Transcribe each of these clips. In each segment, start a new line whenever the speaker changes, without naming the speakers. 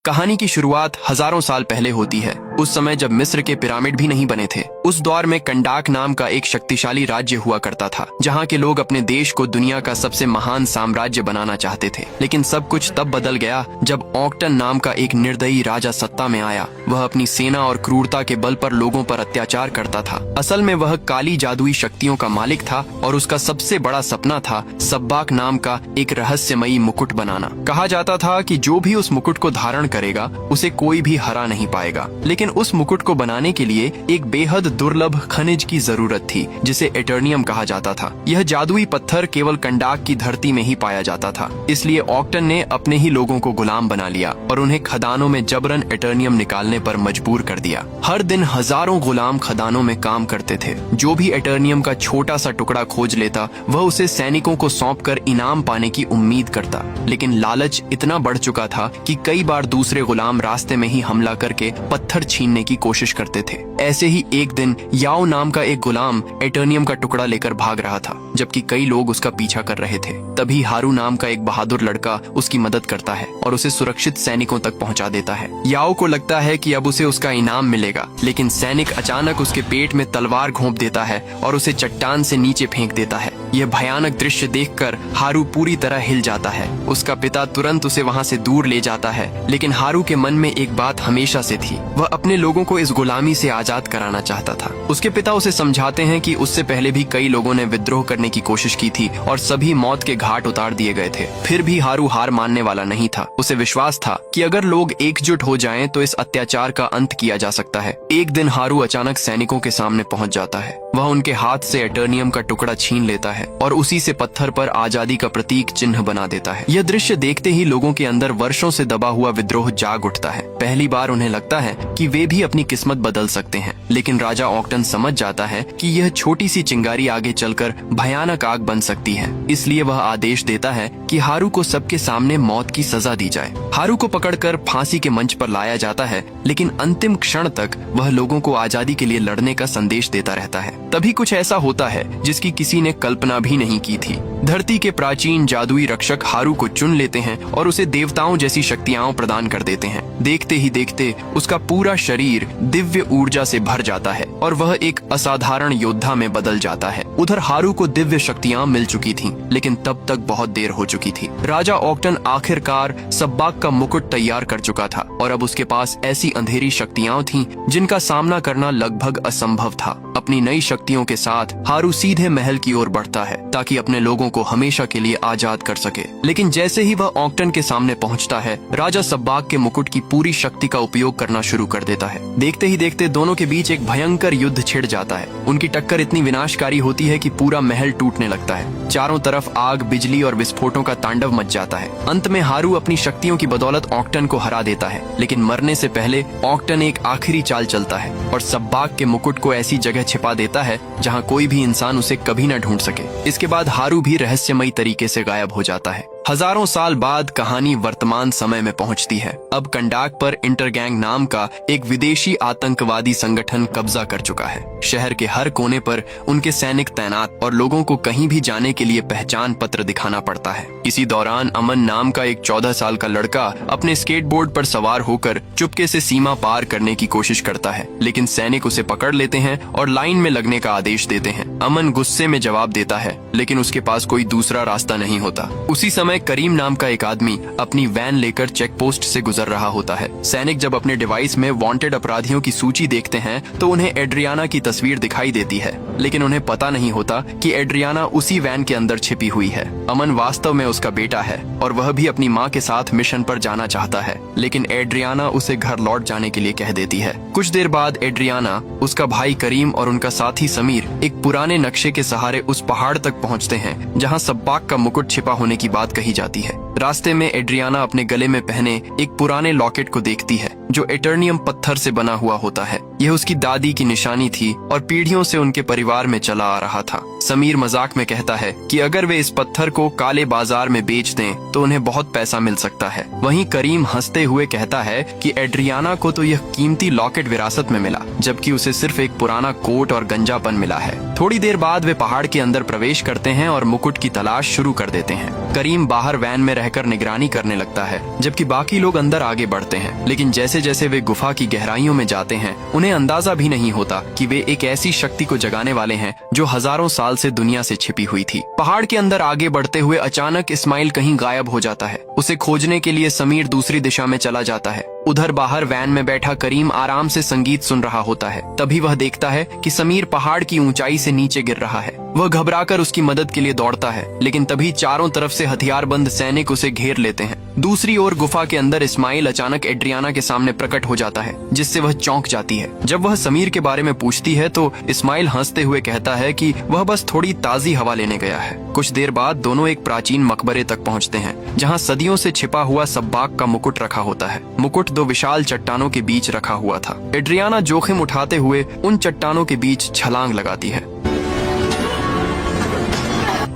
कहानी की शुरुआत हजारों साल पहले होती है। उस समय जब मिस्र के पिरामिड भी नहीं बने थे। उस दौर में कंडाक नाम का एक शक्तिशाली राज्य हुआ करता था, जहाँ के लोग अपने देश को दुनिया का सबसे महान साम्राज्य बनाना चाहते थे। लेकिन सब कुछ तब बदल गया जब ऑक्टन नाम का एक निर्दयी राजा सत्ता में आया। वह अपनी सेना और क्रूरता के बल पर लोगों पर अत्याचार करता था। असल में वह काली जादुई शक्तियों का मालिक था और उसका सबसे बड़ा सपना था सब्बाक नाम का एक रहस्यमयी मुकुट बनाना। कहा जाता था कि जो भी उस मुकुट को धारण करेगा उसे कोई भी हरा नहीं पाएगा। लेकिन उस मुकुट को बनाने के लिए एक बेहद दुर्लभ खनिज की जरूरत थी, जिसे एटर्नियम कहा जाता था। यह जादुई पत्थर केवल कंडाक की धरती में ही पाया जाता था। इसलिए ऑक्टन ने अपने ही लोगों को गुलाम बना लिया और उन्हें खदानों में जबरन एटर्नियम निकालने पर मजबूर कर दिया। हर दिन हजारों गुलाम खदानों में काम करते थे। जो भी एटर्नियम का छोटा सा टुकड़ा खोज लेता, वह उसे सैनिकों को सौंपकर इनाम पाने की उम्मीद करता। लेकिन लालच इतना बढ़ चुका था कि कई बार दूसरे गुलाम रास्ते में ही हमला करके पत्थर छीनने की कोशिश करते थे। ऐसे ही एक दिन याओ नाम का एक गुलाम एटर्नियम का टुकड़ा लेकर भाग रहा था, जबकि कई लोग उसका पीछा कर रहे थे। तभी हारू नाम का एक बहादुर लड़का उसकी मदद करता है और उसे सुरक्षित सैनिकों तक पहुंचा देता है। याओ को लगता है कि अब उसे उसका इनाम मिलेगा, लेकिन सैनिक अचानक उसके पेट में तलवार घोंप देता है और उसे चट्टान से नीचे फेंक देता है। यह भयानक दृश्य देखकर हारू पूरी तरह हिल जाता है। उसका पिता तुरंत उसे वहां से दूर ले जाता है, लेकिन हारू के मन में एक बात हमेशा से थी। वह अपने लोगों को इस गुलामी से आजाद कराना चाहता था। उसके पिता उसे समझाते हैं कि उससे पहले भी कई लोगों ने विद्रोह करने की कोशिश की थी और सभी मौत के घाट उतार दिए गए थे। फिर भी हारू हार मानने वाला नहीं था। उसे विश्वास था कि अगर लोग एकजुट हो जाएं तो इस अत्याचार का अंत किया जा सकता है। एक दिन हारू अचानक सैनिकों के सामने पहुंच जाता है। वह उनके हाथ से एटर्नियम का टुकड़ा छीन लेता है और उसी से पत्थर पर आजादी का प्रतीक चिन्ह बना देता है। यह दृश्य देखते ही लोगों के अंदर वर्षों से दबा हुआ विद्रोह जाग उठता है। पहली बार उन्हें लगता है कि वे भी अपनी किस्मत बदल सकते हैं। लेकिन राजा ऑक्टन समझ जाता है कि यह छोटी सी चिंगारी आगे चलकर भयानक आग बन सकती है। इसलिए वह आदेश देता है कि हारू को सबके सामने मौत की सजा दी जाए। हारू को पकड़कर फांसी के मंच पर लाया जाता है, लेकिन अंतिम क्षण तक वह लोगों को आजादी के लिए लड़ने का संदेश देता रहता है। तभी कुछ ऐसा होता है जिसकी किसी ने कल्पना भी नहीं की थी। धरती के प्राचीन जादुई रक्षक हारू को चुन लेते हैं और उसे देवताओं जैसी शक्तियां प्रदान कर देते हैं। देखते ही देखते उसका पूरा शरीर दिव्य ऊर्जा से भर जाता है और वह एक असाधारण योद्धा में बदल जाता है। उधर हारू को दिव्य शक्तियां मिल चुकी थीं, लेकिन तब तक बहुत देर हो चुकी थी। राजा ऑक्टन आखिरकार सब्बाक का मुकुट तैयार कर चुका था और अब उसके पास ऐसी अंधेरी शक्तियां थीं जिनका सामना करना लगभग असंभव था। अपनी नई शक्तियों के साथ हारू सीधे महल की ओर बढ़ता है ताकि अपने लोगों को हमेशा के लिए आजाद कर सके। लेकिन जैसे ही वह ऑक्टन के सामने पहुंचता है, राजा सब्बाक के मुकुट की पूरी शक्ति का उपयोग करना शुरू कर देता है। देखते ही देखते दोनों के बीच एक भयंकर युद्ध छिड़ जाता है। उनकी टक्कर इतनी विनाशकारी होती है कि पूरा महल टूटने लगता है। चारों तरफ आग, बिजली और विस्फोटों का तांडव मच जाता है। अंत में हारू अपनी शक्तियों की बदौलत ऑक्टन को हरा देता है। लेकिन मरने से पहले ऑक्टन एक आखिरी चाल चलता है और सब्बाक के मुकुट को ऐसी जगह छिपा देता है जहां कोई भी इंसान उसे कभी न ढूंढ सके। इसके बाद हारू भी रहस्यमयी तरीके से गायब हो जाता है। हजारों साल बाद कहानी वर्तमान समय में पहुंचती है। अब कंडाक पर इंटरगैंग नाम का एक विदेशी आतंकवादी संगठन कब्जा कर चुका है। शहर के हर कोने पर उनके सैनिक तैनात और लोगों को कहीं भी जाने के लिए पहचान पत्र दिखाना पड़ता है। इसी दौरान अमन नाम का एक 14 साल का लड़का अपने स्केटबोर्ड पर सवार होकर चुपके से सीमा पार करने की कोशिश करता है, लेकिन सैनिक उसे पकड़ लेते हैं और लाइन में लगने का आदेश देते हैं। अमन गुस्से में जवाब देता है, लेकिन उसके पास कोई दूसरा रास्ता नहीं होता। उसी समय करीम नाम का एक आदमी अपनी वैन लेकर चेक पोस्ट से गुजर रहा होता है। सैनिक जब अपने डिवाइस में वांटेड अपराधियों की सूची देखते हैं तो उन्हें एड्रियाना की तस्वीर दिखाई देती है, लेकिन उन्हें पता नहीं होता कि एड्रियाना उसी वैन के अंदर छिपी हुई है। अमन वास्तव में उसका बेटा है और वह भी अपनी माँ के साथ मिशन पर जाना चाहता है, लेकिन एड्रियाना उसे घर लौट जाने के लिए कह देती है। कुछ देर बाद एड्रियाना, उसका भाई करीम और उनका साथी समीर एक पुराने नक्शे के सहारे उस पहाड़ तक पहुँचते हैं जहाँ सब्बाक का मुकुट छिपा होने की बात कही जाती है। रास्ते में एड्रियाना अपने गले में पहने एक पुराने लॉकेट को देखती है जो एटर्नियम पत्थर से बना हुआ होता है। यह उसकी दादी की निशानी थी और पीढ़ियों से उनके परिवार में चला आ रहा था। समीर मजाक में कहता है कि अगर वे इस पत्थर को काले बाजार में बेच दें तो उन्हें बहुत पैसा मिल सकता है। वहीं करीम हंसते हुए कहता है कि एड्रियाना को तो यह कीमती लॉकेट विरासत में मिला, जबकि उसे सिर्फ एक पुराना कोट और गंजापन मिला है। थोड़ी देर बाद वे पहाड़ के अंदर प्रवेश करते हैं और मुकुट की तलाश शुरू कर देते हैं। करीम बाहर वैन में रहकर निगरानी करने लगता है, जबकि बाकी लोग अंदर आगे बढ़ते हैं। लेकिन जैसे जैसे वे गुफा की गहराइयों में जाते हैं, उन्हें अंदाजा भी नहीं होता कि वे एक ऐसी शक्ति को जगाने वाले हैं जो हजारों साल से दुनिया से छिपी हुई थी। पहाड़ के अंदर आगे बढ़ते हुए अचानक इस्माइल कहीं गायब हो जाता है। उसे खोजने के लिए समीर दूसरी दिशा में चला जाता है। उधर बाहर वैन में बैठा करीम आराम से संगीत सुन रहा होता है। तभी वह देखता है कि समीर पहाड़ की ऊंचाई से नीचे गिर रहा है। वह घबराकर उसकी मदद के लिए दौड़ता है, लेकिन तभी चारों तरफ से हथियारबंद सैनिक उसे घेर लेते हैं। दूसरी ओर गुफा के अंदर इस्माइल अचानक एड्रियाना के सामने प्रकट हो जाता है, जिससे वह चौंक जाती है। जब वह समीर के बारे में पूछती है तो इस्माइल हंसते हुए कहता है कि वह बस थोड़ी ताजी हवा लेने गया है। कुछ देर बाद दोनों एक प्राचीन मकबरे तक पहुंचते हैं, जहां सदियों से छिपा हुआ सब्बाक का मुकुट रखा होता है। मुकुट दो विशाल चट्टानों के बीच रखा हुआ था। एड्रियाना जोखिम उठाते हुए उन चट्टानों के बीच छलांग लगाती है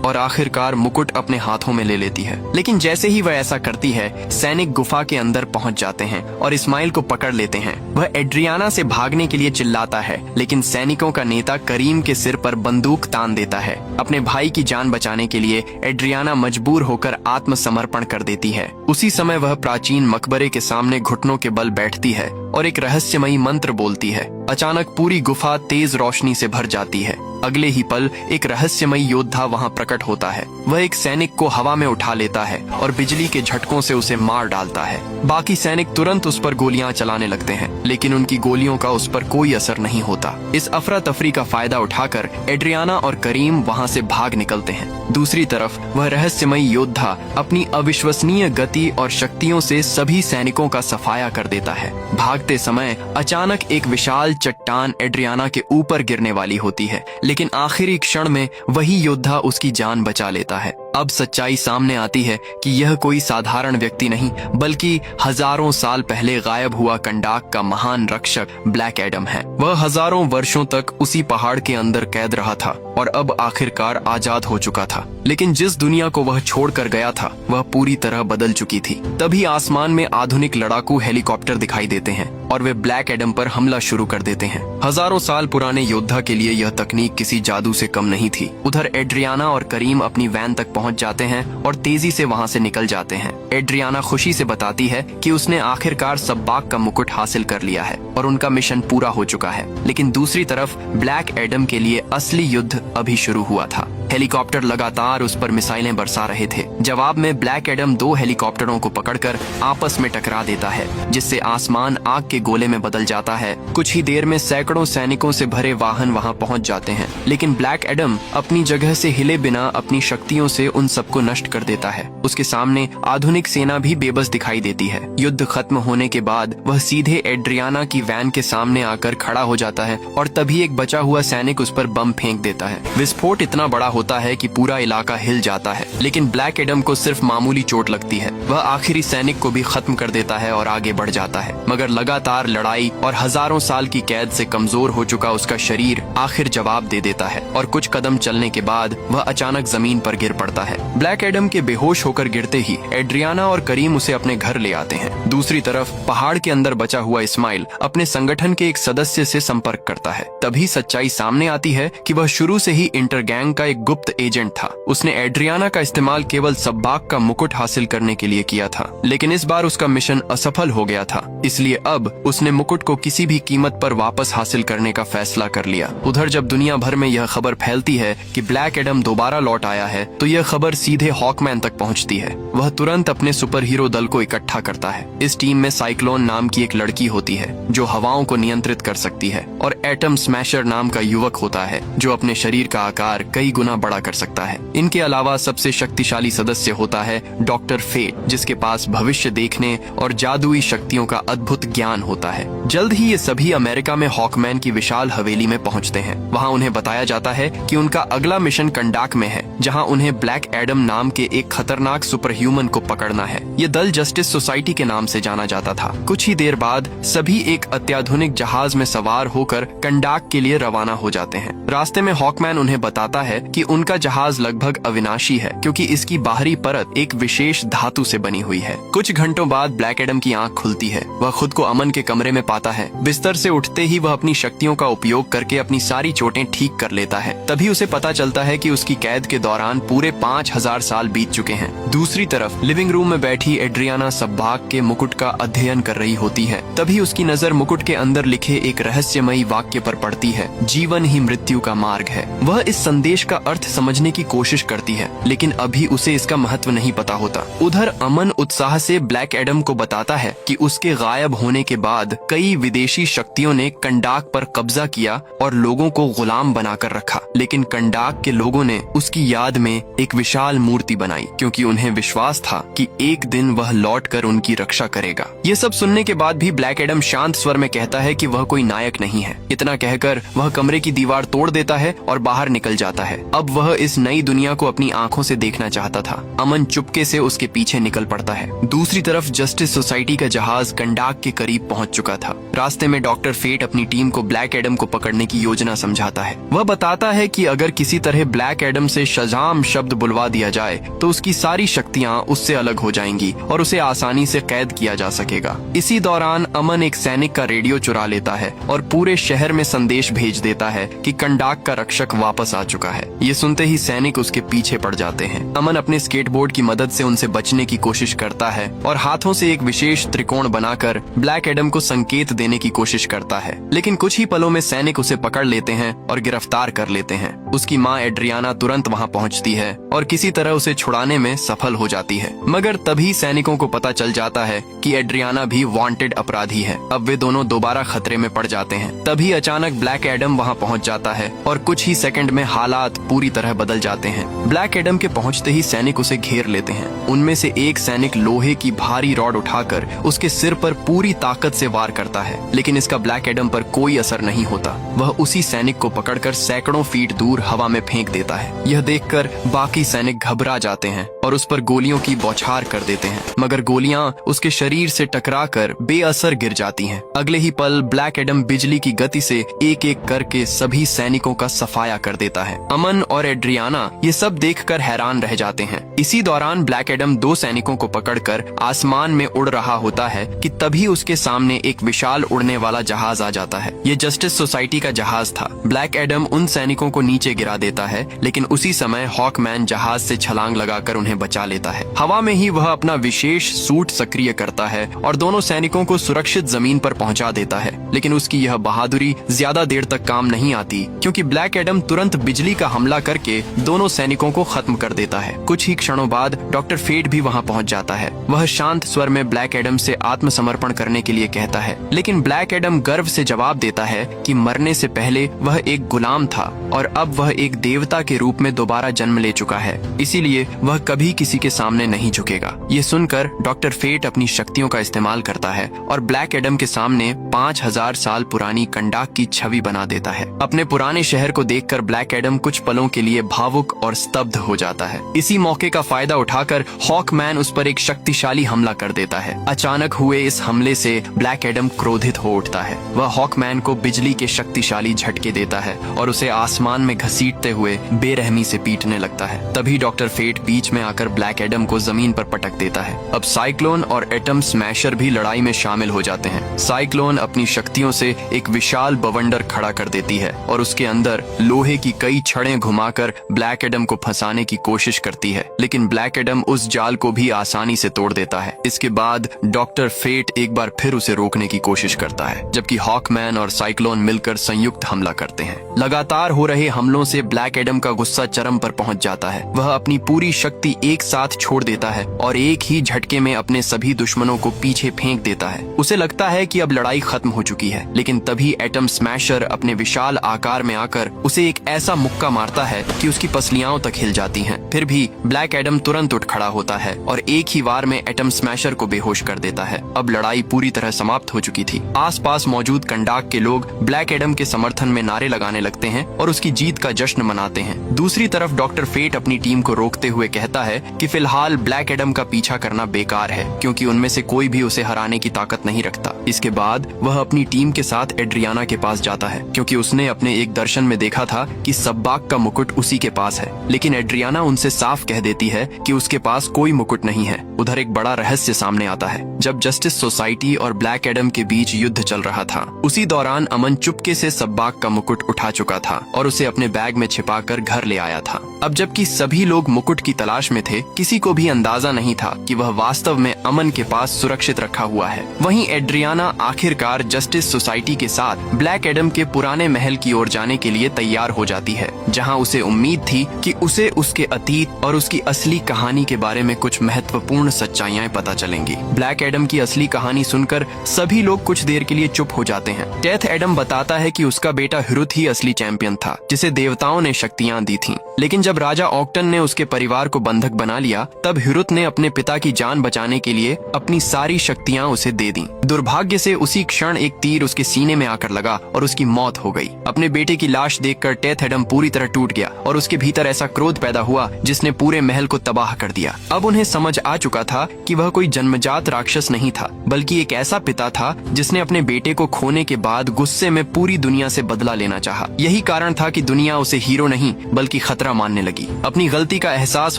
और आखिरकार मुकुट अपने हाथों में ले लेती है। लेकिन जैसे ही वह ऐसा करती है, सैनिक गुफा के अंदर पहुंच जाते हैं और इस्माइल को पकड़ लेते हैं। वह एड्रियाना से भागने के लिए चिल्लाता है, लेकिन सैनिकों का नेता करीम के सिर पर बंदूक तान देता है। अपने भाई की जान बचाने के लिए एड्रियाना मजबूर होकर आत्मसमर्पण कर देती है। उसी समय वह प्राचीन मकबरे के सामने घुटनों के बल बैठती है और एक रहस्यमयी मंत्र बोलती है। अचानक पूरी गुफा तेज रोशनी से भर जाती है। अगले ही पल एक रहस्यमयी योद्धा वहां प्रकट होता है। वह एक सैनिक को हवा में उठा लेता है और बिजली के झटकों से उसे मार डालता है। बाकी सैनिक तुरंत उस पर गोलियां चलाने लगते हैं, लेकिन उनकी गोलियों का उस पर कोई असर नहीं होता। इस अफरा तफरी का फायदा उठाकर एड्रियाना और करीम वहां से भाग निकलते हैं। दूसरी तरफ वह रहस्यमयी योद्धा अपनी अविश्वसनीय गति और शक्तियों से सभी सैनिकों का सफाया कर देता है। भागते समय अचानक एक विशाल चट्टान एड्रियाना के ऊपर गिरने वाली होती है, लेकिन आखिरी क्षण में वही योद्धा उसकी जान बचा लेता है। अब सच्चाई सामने आती है कि यह कोई साधारण व्यक्ति नहीं, बल्कि हजारों साल पहले गायब हुआ कंडाक का महान रक्षक ब्लैक एडम है। वह हजारों वर्षों तक उसी पहाड़ के अंदर कैद रहा था और अब आखिरकार आजाद हो चुका था। लेकिन जिस दुनिया को वह छोड़कर गया था, वह पूरी तरह बदल चुकी थी। तभी आसमान में आधुनिक लड़ाकू हेलीकॉप्टर दिखाई देते हैं और वे ब्लैक एडम पर हमला शुरू कर देते हैं। हजारों साल पुराने योद्धा के लिए यह तकनीक किसी जादू से कम नहीं थी। उधर एड्रियाना और करीम अपनी वैन तक पहुंच जाते हैं और तेजी से वहां से निकल जाते हैं। एड्रियाना खुशी से बताती है कि उसने आखिरकार सब्बाक का मुकुट हासिल कर लिया है और उनका मिशन पूरा हो चुका है। लेकिन दूसरी तरफ ब्लैक एडम के लिए असली युद्ध अभी शुरू हुआ था। हेलीकॉप्टर लगातार उस पर मिसाइलें बरसा रहे थे। जवाब में ब्लैक एडम दो हेलीकॉप्टरों को पकड़कर आपस में टकरा देता है, जिससे आसमान आग के गोले में बदल जाता है। कुछ ही देर में सैकड़ों सैनिकों से भरे वाहन वहां पहुंच जाते हैं, लेकिन ब्लैक एडम अपनी जगह से हिले बिना अपनी शक्तियों से उन सबको नष्ट कर देता है। उसके सामने आधुनिक सेना भी बेबस दिखाई देती है। युद्ध खत्म होने के बाद वह सीधे एड्रियाना की वैन के सामने आकर खड़ा हो जाता है और तभी एक बचा हुआ सैनिक उस पर बम फेंक देता है। विस्फोट इतना बड़ा होता है कि पूरा इलाका हिल जाता है, लेकिन ब्लैक एडम को सिर्फ मामूली चोट लगती है। वह आखिरी सैनिक को भी खत्म कर देता है और आगे बढ़ जाता है। मगर लगातार लड़ाई और हजारों साल की कैद से कमजोर हो चुका उसका शरीर आखिर जवाब दे देता है और कुछ कदम चलने के बाद वह अचानक जमीन पर गिर पड़ता है। ब्लैक एडम के बेहोश होकर गिरते ही एड्रियाना और करीम उसे अपने घर ले आते हैं। दूसरी तरफ पहाड़ के अंदर बचा हुआ इस्माइल अपने संगठन के एक सदस्य से संपर्क करता है। तभी सच्चाई सामने आती है कि वह शुरू से ही इंटरगैंग का एक गुप्त एजेंट था। उसने एड्रियाना का इस्तेमाल केवल सब्बाक का मुकुट हासिल करने के लिए किया था, लेकिन इस बार उसका मिशन असफल हो गया था। इसलिए अब उसने मुकुट को किसी भी कीमत पर वापस हासिल करने का फैसला कर लिया। उधर जब दुनिया भर में यह खबर फैलती है कि ब्लैक एडम दोबारा लौट आया है, तो यह खबर सीधे हॉकमैन तक पहुंचती है। वह तुरंत अपने सुपर हीरो दल को इकट्ठा करता है। इस टीम में साइक्लोन नाम की एक लड़की होती है जो हवाओं को नियंत्रित कर सकती है, और एटम स्मैशर नाम का युवक होता है जो अपने शरीर का आकार कई गुना बड़ा कर सकता है। इनके अलावा सबसे शक्तिशाली सदस्य होता है डॉक्टर फेट, जिसके पास भविष्य देखने और जादुई शक्तियों का अद्भुत ज्ञान होता है। जल्द ही ये सभी अमेरिका में हॉकमैन की विशाल हवेली में पहुंचते हैं। वहां उन्हें बताया जाता है कि उनका अगला मिशन कंडाक में है, जहां उन्हें ब्लैक एडम नाम के एक खतरनाक सुपर ह्यूमन को पकड़ना है। ये दल जस्टिस सोसाइटी के नाम से जाना जाता था। कुछ ही देर बाद सभी एक अत्याधुनिक जहाज में सवार होकर कंडाक के लिए रवाना हो जाते हैं। रास्ते में हॉकमैन उन्हें बताता है कि उनका जहाज लगभग अविनाशी है क्योंकि इसकी बाहरी परत एक विशेष धातु से बनी हुई है। कुछ घंटों बाद ब्लैक एडम की आंख खुलती है। वह खुद को अमन के कमरे में पाता है। बिस्तर से उठते ही वह अपनी शक्तियों का उपयोग करके अपनी सारी चोटें ठीक कर लेता है। तभी उसे पता चलता है कि उसकी कैद के दौरान पूरे 5000 साल बीत चुके हैं। दूसरी तरफ लिविंग रूम में बैठी एड्रियाना सब्बाक के मुकुट का अध्ययन कर रही होती है। तभी उसकी नजर मुकुट के अंदर लिखे एक रहस्यमयी वाक्य पर पड़ती है, जीवन ही मृत्यु का मार्ग है। वह इस संदेश का अर्थ समझने की कोशिश करती है, लेकिन अभी उसे इसका महत्व नहीं पता होता। उधर अमन उत्साह से ब्लैक एडम को बताता है कि उसके गायब होने के बाद कई विदेशी शक्तियों ने कंडाक पर कब्जा किया और लोगों को गुलाम बनाकर रखा, लेकिन कंडाक के लोगों ने उसकी याद में एक विशाल मूर्ति बनाई क्योंकि उन्हें विश्वास था कि एक दिन वह लौटकर उनकी रक्षा करेगा। ये सब सुनने के बाद भी ब्लैक एडम शांत स्वर में कहता है कि वह कोई नायक नहीं है। इतना कहकर वह कमरे की दीवार तोड़ देता है और बाहर निकल जाता है। अब वह इस नई दुनिया को अपनी आंखों से देखना चाहता था। अमन चुपके से उसके पीछे निकल पड़ता है। दूसरी तरफ जस्टिस सोसाइटी का जहाज कंडाक के करीब पहुंच चुका था। रास्ते में डॉक्टर फेट अपनी टीम को ब्लैक एडम को पकड़ने की योजना समझाता है। वह बताता है कि अगर किसी तरह ब्लैक एडम से शजाम शब्द बुलवा दिया जाए तो उसकी सारी शक्तियां उससे अलग हो जाएंगी और उसे आसानी से कैद किया जा सकेगा। इसी दौरान अमन एक सैनिक का रेडियो चुरा लेता है और पूरे शहर में संदेश भेज देता है कि कंडाक का रक्षक वापस आ चुका है। ये सुनते ही सैनिक उसके पीछे पड़ जाते हैं। अमन अपने स्केटबोर्ड की मदद से उनसे बचने की कोशिश करता है और हाथों से एक विशेष त्रिकोण बनाकर ब्लैक एडम को संकेत देने की कोशिश करता है, लेकिन कुछ ही पलों में सैनिक उसे पकड़ लेते हैं और गिरफ्तार कर लेते हैं। उसकी माँ एड्रियाना तुरंत वहाँ पहुँचती है और किसी तरह उसे छुड़ाने में सफल हो जाती है, मगर तभी सैनिकों को पता चल जाता है कि एड्रियाना भी वांटेड अपराधी है। अब वे दोनों दोबारा खतरे में पड़ जाते हैं। तभी अचानक ब्लैक एडम वहाँ पहुँच जाता है और कुछ ही सेकंड में हालात पूरी तरह बदल जाते हैं। ब्लैक एडम के पहुँचते ही सैनिक उसे घेर लेते हैं। उनमें से एक सैनिक लोहे की भारी रॉड उठाकर उसके सिर पर पूरी ताकत से वार करता है, लेकिन इसका ब्लैक एडम पर कोई असर नहीं होता। वह उसी सैनिक को पकड़कर सैकड़ों फीट दूर हवा में फेंक देता है। यह देखकर बाकी सैनिक घबरा जाते हैं और उस पर गोलियों की बौछार कर देते हैं, मगर गोलियां उसके शरीर से टकराकर बेअसर गिर जाती हैं। अगले ही पल ब्लैक एडम बिजली की गति से एक एक करके सभी सैनिकों का सफाया कर देता है। अमन और एड्रियाना ये सब देखकर हैरान रह जाते हैं। इसी दौरान ब्लैक एडम दो सैनिकों को पकड़कर आसमान में उड़ रहा होता है कि तभी उसके सामने एक विशाल उड़ने वाला जहाज आ जाता है। ये जस्टिस सोसाइटी का जहाज था। ब्लैक एडम उन सैनिकों को नीचे गिरा देता है, लेकिन उसी समय हॉकमैन जहाज से छलांग लगाकर उन्हें बचा लेता है। हवा में ही वह अपना विशेष सूट सक्रिय करता है और दोनों सैनिकों को सुरक्षित जमीन पर पहुंचा देता है, लेकिन उसकी यह बहादुरी ज्यादा देर तक काम नहीं आती क्योंकि ब्लैक एडम तुरंत बिजली का हमला करके दोनों सैनिकों को खत्म कर देता है। कुछ ही क्षणों बाद डॉक्टर फेट भी वहां पहुंच जाता है। वह शांत स्वर में ब्लैक एडम से आत्मसमर्पण करने के लिए कहता है, लेकिन ब्लैक एडम गर्व से जवाब देता है कि मरने से पहले वह एक गुलाम था और अब वह एक देवता के रूप में दोबारा जन्म ले चुका है, इसीलिए वह कभी किसी के सामने नहीं झुकेगा। ये सुनकर डॉक्टर फेट अपनी शक्तियों का इस्तेमाल करता है और ब्लैक एडम के सामने 5000 साल पुरानी कंडाक की छवि बना देता है। अपने पुराने शहर को देखकर ब्लैक एडम कुछ पलों के लिए भावुक और स्तब्ध हो जाता है। इसी मौके का फायदा उठाकर हॉकमैन उस पर एक शक्तिशाली हमला कर देता है। अचानक हुए इस हमले से ब्लैक एडम क्रोधित हो उठता है। वह हॉकमैन को बिजली के शक्तिशाली झटके देता है और उसे आसमान में घसीटते हुए बेरहमी से पीटने लगता है। तभी डॉक्टर फेट बीच में आकर ब्लैक एडम को जमीन पर पटक देता है। अब साइक्लोन और एटम स्मैशर भी लड़ाई में शामिल हो जाते हैं। साइक्लोन अपनी शक्तियों से एक विशाल बवंडर खड़ा कर देती है और उसके अंदर लोहे की कई छड़ें घुमाकर ब्लैक एडम को फंसाने की कोशिश करती है, लेकिन ब्लैक एडम उस जाल को भी आसानी से तोड़ देता है। इसके बाद डॉक्टर फेट एक बार फिर उसे रोकने की कोशिश करता है, जबकि हॉकमैन और साइक्लोन मिलकर संयुक्त हमला करते हैं। लगातार हो रहे हमलों से ब्लैक एडम का गुस्सा चरम पर पहुंच जाता है। वह अपनी पूरी शक्ति एक साथ छोड़ देता है और एक ही झटके में अपने सभी दुश्मनों को पीछे फेंक देता है। उसे लगता है कि अब लड़ाई खत्म हो चुकी है, लेकिन तभी एटम स्मैशर अपने विशाल आकार में आकर उसे एक ऐसा मुक्का मारता है कि उसकी पसलियां तक हिल जाती हैं। फिर भी ब्लैक एडम तुरंत उठ खड़ा होता है और एक ही वार में एटम स्मैशर को बेहोश कर देता है। अब लड़ाई पूरी तरह समाप्त हो चुकी थी। आसपास मौजूद कंडाक के लोग ब्लैक एडम के समर्थन में नारे लगाने लगते हैं और उसकी जीत का जश्न मनाते हैं। दूसरी तरफ डॉक्टर फेट अपनी टीम को रोकते हुए कहता है कि फिलहाल ब्लैक एडम का पीछा करना बेकार है क्योंकि उनमें से कोई भी उसे हराने की ताकत नहीं रखता। इसके बाद वह अपनी टीम के साथ एड्रियाना के पास जाता है क्योंकि उसने अपने एक दर्शन में देखा था कि सबबाक का मुकुट उसी के पास है, लेकिन एड्रियाना उनसे साफ कह देती है कि उसके पास कोई मुकुट नहीं है। उधर एक बड़ा रहस्य सामने आता है। जब जस्टिस सोसाइटी और ब्लैक एडम के बीच युद्ध चल रहा था, उसी दौरान अमन चुपके से सबबाक का मुकुट उठा चुका था और उसे अपने बैग में छिपाकर घर ले आया था। अब जबकि सभी लोग मुकुट की तलाश में थे, किसी को भी अंदाजा नहीं था कि वह वास्तव में अमन के पास सुरक्षित रखा हुआ है। वहीं एड्रियाना आखिरकार जस्टिस सोसाइटी के साथ ब्लैक एडम के पुराने महल की ओर जाने के लिए तैयार हो जाती है, जहां उसे उम्मीद थी कि उसे उसके अतीत और उसकी असली कहानी के बारे में कुछ महत्वपूर्ण सच्चाइयां पता चलेंगी। ब्लैक एडम की असली कहानी सुनकर सभी लोग कुछ देर के लिए चुप हो जाते हैं। टेथ एडम बताता है कि उसका बेटा हिरुत ही असली चैंपियन था, जिसे देवताओं ने शक्तियां दी थीं। लेकिन जब राजा ऑक्टन ने उसके परिवार को बंधक बना लिया, तब हिरुत ने अपने पिता की जान बचाने के लिए अपनी सारी शक्तियां उसे दे दी। दुर्भाग्य से उसी क्षण एक तीर उसके सीने में आकर लगा और उसकी मौत हो गई। अपने बेटे की लाश देखकर टेथ एडम पूरी तरह टूट गया और उसके भीतर ऐसा क्रोध पैदा हुआ जिसने पूरे महल को तबाह कर दिया। अब उन्हें समझ आ चुका था कि वह कोई जन्मजात राक्षस नहीं था, बल्कि एक ऐसा पिता था जिसने अपने बेटे को खोने के बाद गुस्से में पूरी दुनिया से बदला लेना चाहा। यही कारण था कि दुनिया उसे हीरो नहीं बल्कि खतरा मानने लगी। अपनी गलती का एहसास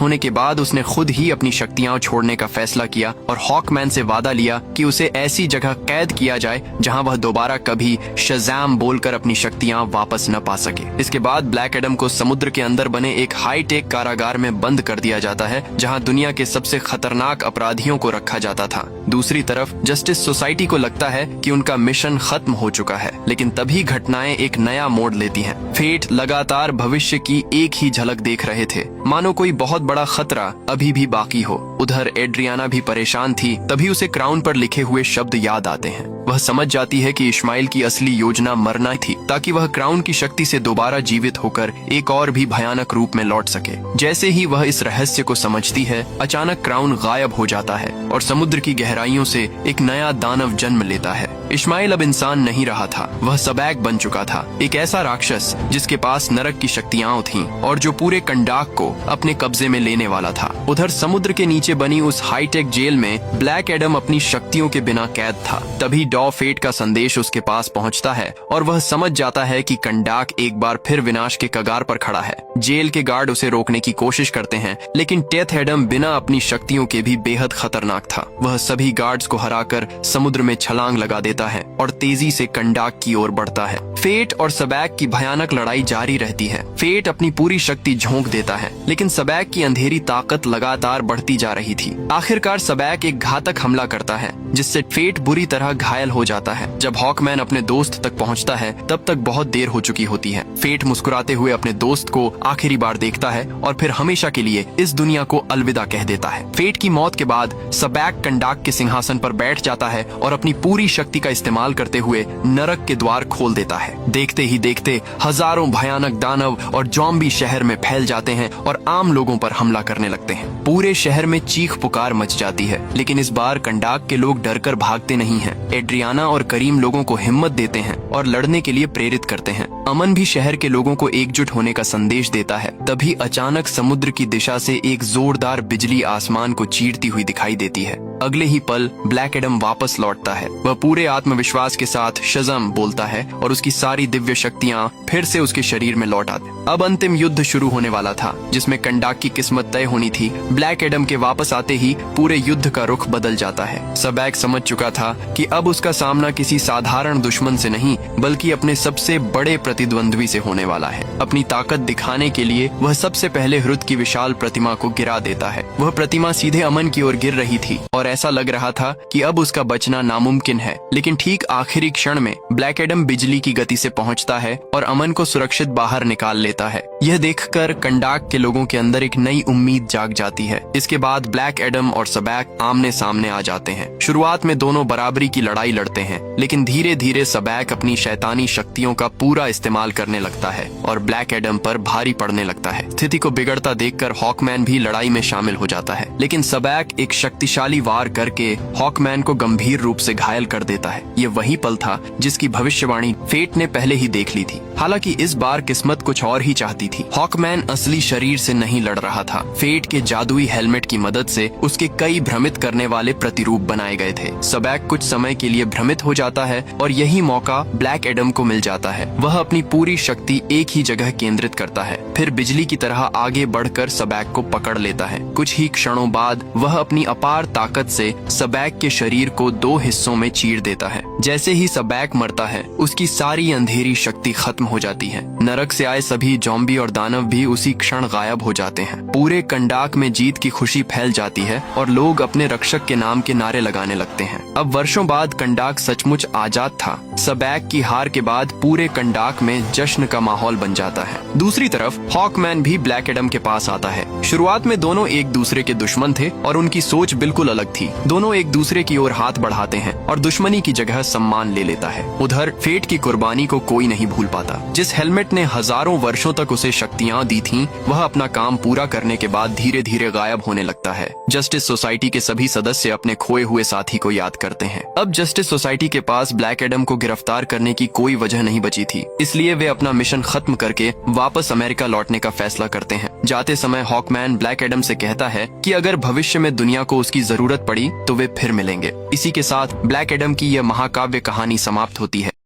होने के बाद उसने खुद ही अपनी शक्तियां छोड़ने का फैसला किया और हॉकमैन से वादा लिया कि उसे ऐसी जगह कैद किया जाए जहां वह दोबारा कभी शज़ैम बोलकर अपनी शक्तियां वापस न पा सके। इसके बाद ब्लैक एडम को समुद्र के अंदर बने एक हाईटेक कारागार में बंद कर दिया जाता है, जहां दुनिया के सबसे खतरनाक अपराधियों को रखा जाता था। दूसरी तरफ जस्टिस सोसाइटी को लगता है कि उनका मिशन खत्म हो चुका है, लेकिन तभी घटनाएं एक नया मोड़ लेती हैं। फेट लगातार भविष्य की एक ही झलक देख रहे थे, मानो कोई बहुत बड़ा खतरा अभी भी बाकी हो। उधर एड्रियाना भी परेशान थी। तभी उसे क्राउन पर लिखे हुए शब्द याद आते हैं। वह समझ जाती है कि इस्माइल की असली योजना मरना थी, ताकि वह क्राउन की शक्ति से दोबारा जीवित होकर एक और भी भयानक रूप में लौट सके। जैसे ही वह इस रहस्य को समझती है, अचानक क्राउन गायब हो जाता है और समुद्र की गहराइयों से एक नया दानव जन्म लेता है। इस्माइल अब इंसान नहीं रहा था, वह सबैक बन चुका था, एक ऐसा राक्षस जिसके पास नरक की शक्तियां थीं और जो पूरे कंडाक को अपने कब्जे में लेने वाला था। उधर समुद्र के नीचे बनी उस हाईटेक जेल में ब्लैक एडम अपनी शक्तियों के बिना कैद था। तभी डॉ फेट का संदेश उसके पास पहुंचता है और वह समझ जाता है कि कंडाक एक बार फिर विनाश के कगार पर खड़ा है। जेल के गार्ड उसे रोकने की कोशिश करते हैं, लेकिन टेथ एडम बिना अपनी शक्तियों के भी बेहद खतरनाक था। वह सभी गार्ड्स को हराकर समुद्र में छलांग लगा देता है और तेजी से कंडाक की ओर बढ़ता है। फेट और सबैक की भयानक लड़ाई जारी रहती है। फेट अपनी पूरी शक्ति झोंक देता है, लेकिन सबैक की अंधेरी ताकत लगातार बढ़ती जा रही थी। आखिरकार सबैक एक घातक हमला करता है, जिससे फेट बुरी तरह घायल हो जाता है। जब हॉकमैन अपने दोस्त तक पहुंचता है, तब तक बहुत देर हो चुकी होती है। फेट मुस्कुराते हुए अपने दोस्त को आखिरी बार देखता है और फिर हमेशा के लिए इस दुनिया को अलविदा कह देता है। फेट की मौत के बाद सबैक कंडाक के सिंहासन पर बैठ जाता है और अपनी पूरी शक्ति का इस्तेमाल करते हुए नरक के द्वार खोल देता है। देखते ही देखते हजारों भयानक दानव और ज़ॉम्बी शहर में फैल जाते हैं और आम लोगों पर हमला करने लगते हैं। पूरे शहर में चीख पुकार मच जाती है, लेकिन इस बार कंडाक के लोग डरकर भागते नहीं हैं। एड्रियाना और करीम लोगों को हिम्मत देते हैं और लड़ने के लिए प्रेरित करते हैं। अमन भी शहर के लोगों को एकजुट होने का संदेश देता है। तभी अचानक समुद्र की दिशा से एक जोरदार बिजली आसमान को चीरती हुई दिखाई देती है। अगले ही पल ब्लैक एडम वापस लौटता है। वह पूरे आत्मविश्वास के साथ शज़म बोलता है और उसकी सारी दिव्य शक्तियां फिर से उसके शरीर में लौट आती। अब अंतिम युद्ध शुरू होने वाला था, जिसमें कंडाक की किस्मत तय होनी थी। ब्लैक एडम के वापस आते ही पूरे युद्ध का रुख बदल जाता है। सबैक समझ चुका था कि अब उसका सामना किसी साधारण दुश्मन से नहीं, बल्कि अपने सबसे बड़े प्रतिद्वंद्वी से होने वाला है। अपनी ताकत दिखाने के लिए वह सबसे पहले हिरुत की विशाल प्रतिमा को गिरा देता है। वह प्रतिमा सीधे अमन की ओर गिर रही थी और ऐसा लग रहा था कि अब उसका बचना नामुमकिन है। लेकिन ठीक आखिरी क्षण में ब्लैक एडम बिजली की गति से पहुंचता है और अमन को सुरक्षित बाहर निकाल लेता है। यह देखकर कंडाक के लोगों के अंदर एक नई उम्मीद जाग जाती है। इसके बाद ब्लैक एडम और सबैक आमने सामने आ जाते हैं। शुरुआत में दोनों बराबरी की लड़ाई लड़ते हैं, लेकिन धीरे धीरे सबैक अपनी शैतानी शक्तियों का पूरा इस्तेमाल करने लगता है और ब्लैक एडम पर भारी पड़ने लगता है। स्थिति को बिगड़ता देखकर हॉकमैन भी लड़ाई में शामिल हो जाता है, लेकिन सबैक एक शक्तिशाली वार करके हॉकमैन को गंभीर रूप से घायल कर देता है। ये वही पल था जिसकी भविष्यवाणी फेट ने पहले ही देख ली थी। हालांकि इस बार किस्मत कुछ और ही चाहती थी। हॉकमैन असली शरीर से नहीं लड़ रहा था। फेट के जादुई हेलमेट की मदद से उसके कई भ्रमित करने वाले प्रतिरूप बनाए गए गए थे। सबैक कुछ समय के लिए भ्रमित हो जाता है और यही मौका ब्लैक एडम को मिल जाता है। वह अपनी पूरी शक्ति एक ही जगह केंद्रित करता है, फिर बिजली की तरह आगे बढ़कर सबैक को पकड़ लेता है। कुछ ही क्षणों बाद वह अपनी अपार ताकत से सबैक के शरीर को 2 हिस्सों में चीर देता है। जैसे ही सबैक मरता है, उसकी सारी अंधेरी शक्ति खत्म हो जाती है। नरक से आए सभी ज़ॉम्बी और दानव भी उसी क्षण गायब हो जाते हैं। पूरे कंडाक में जीत की खुशी फैल जाती है और लोग अपने रक्षक के नाम के नारे लगाने लगते हैं। अब वर्षों बाद कंडाक सचमुच आजाद था। सबैक की हार के बाद पूरे कंडाक में जश्न का माहौल बन जाता है। दूसरी तरफ हॉकमैन भी ब्लैक एडम के पास आता है। शुरुआत में दोनों एक दूसरे के दुश्मन थे और उनकी सोच बिल्कुल अलग थी। दोनों एक दूसरे की ओर हाथ बढ़ाते हैं और दुश्मनी की जगह सम्मान ले लेता है। उधर फेट की कुर्बानी को कोई नहीं भूल पाता। जिस हेलमेट ने हजारों वर्षों तक उसे शक्तियां दी थीं, वह अपना काम पूरा करने के बाद धीरे धीरे गायब होने लगता है। जस्टिस सोसाइटी के सभी सदस्य अपने खोए हुए साथी को याद करते हैं। अब जस्टिस सोसाइटी के पास ब्लैक एडम को गिरफ्तार करने की कोई वजह नहीं बची थी, इसलिए वे अपना मिशन खत्म करके वापस अमेरिका लौटने का फैसला करते हैं। जाते समय हॉकमैन ब्लैक एडम से कहता है कि अगर भविष्य में दुनिया को उसकी जरूरत पड़ी तो वे फिर मिलेंगे। इसी के साथ ब्लैक एडम की यह महाकाव्य कहानी समाप्त होती है।